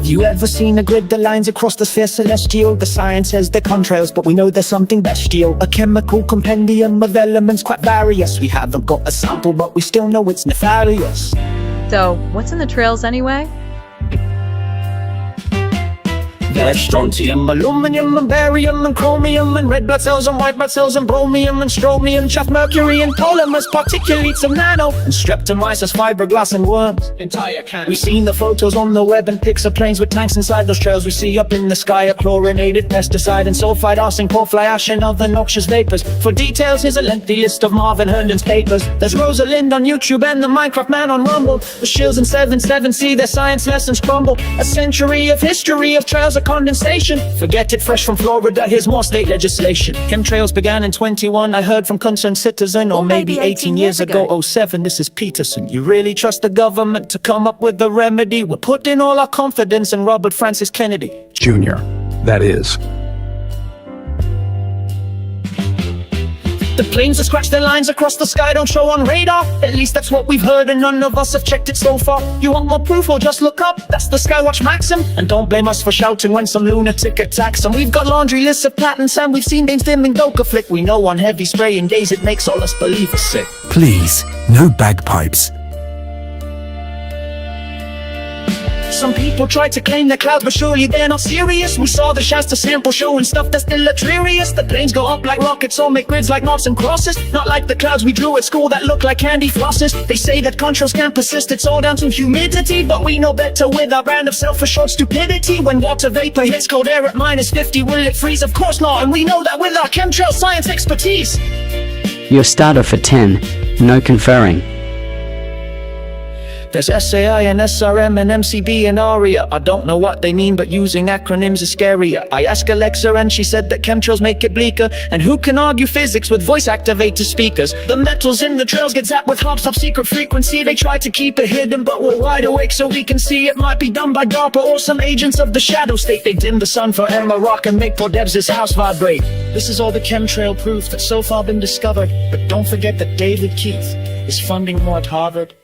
Have you ever seen a grid that lines across the sphere celestial? The science says they're contrails, but we know there's something bestial. A chemical compendium of elements quite various. We haven't got a sample, but we still know it's nefarious. So, what's in the trails anyway? There's strontium, aluminum, and barium, and chromium, and red blood cells, and white blood cells, and bromium, and strontium, chaff, mercury, and polymers, particulates of nano, and streptomyces, fiberglass, and worms. Entire can. We've seen the photos on the web and pics of planes with tanks inside those trails. We see up in the sky a chlorinated pesticide and sulfide, arsenic, pork fly ash, and other noxious vapors. For details, here's a lengthy list of Marvin Herndon's papers. There's Rosalind on YouTube and the Minecraft Man on Rumble. The shills and 7-7 see their science lessons crumble. A century of history of trails of condensation. Forget it, fresh from Florida, here's more state legislation. Chemtrails began in 21, I heard from concerned citizen, or maybe 18 years ago. 07, this is Peterson. You really trust the government to come up with a remedy? We're putting all our confidence in Robert Francis Kennedy Jr., that is. The planes that scratch their lines across the sky don't show on radar. At least that's what we've heard, and none of us have checked it so far. You want more proof, or just look up? That's the Skywatch Maxim. And don't blame us for shouting when some lunatic attacks. And we've got laundry lists of patents, and we've seen names dimming Doka flick. We know on heavy spraying days it makes all us believers sick. Please, no bagpipes. Some people try to claim they're clouds, but surely they're not serious. We saw the Shasta sample showing stuff that's deleterious. The planes go up like rockets or make grids like knots and crosses. Not like the clouds we drew at school that look like candy flosses. They say that contrails can't persist, it's all down to humidity. But we know better with our brand of self-assured stupidity. When water vapor hits cold air at -50, will it freeze? Of course not, and we know that with our chemtrail science expertise. Your starter for 10, no conferring. There's SAI and SRM and MCB and ARIA. I don't know what they mean, but using acronyms is scarier. I asked Alexa and she said that chemtrails make it bleaker. And who can argue physics with voice-activated speakers? The metals in the trails get zapped with Hobbs' top-secret frequency. They try to keep it hidden, but we're wide awake so we can see. It might be done by DARPA or some agents of the shadow state. They dim the sun for Emma Rock and make poor Debs' house vibrate. This is all the chemtrail proof that's so far been discovered. But don't forget that David Keith is funding more at Harvard.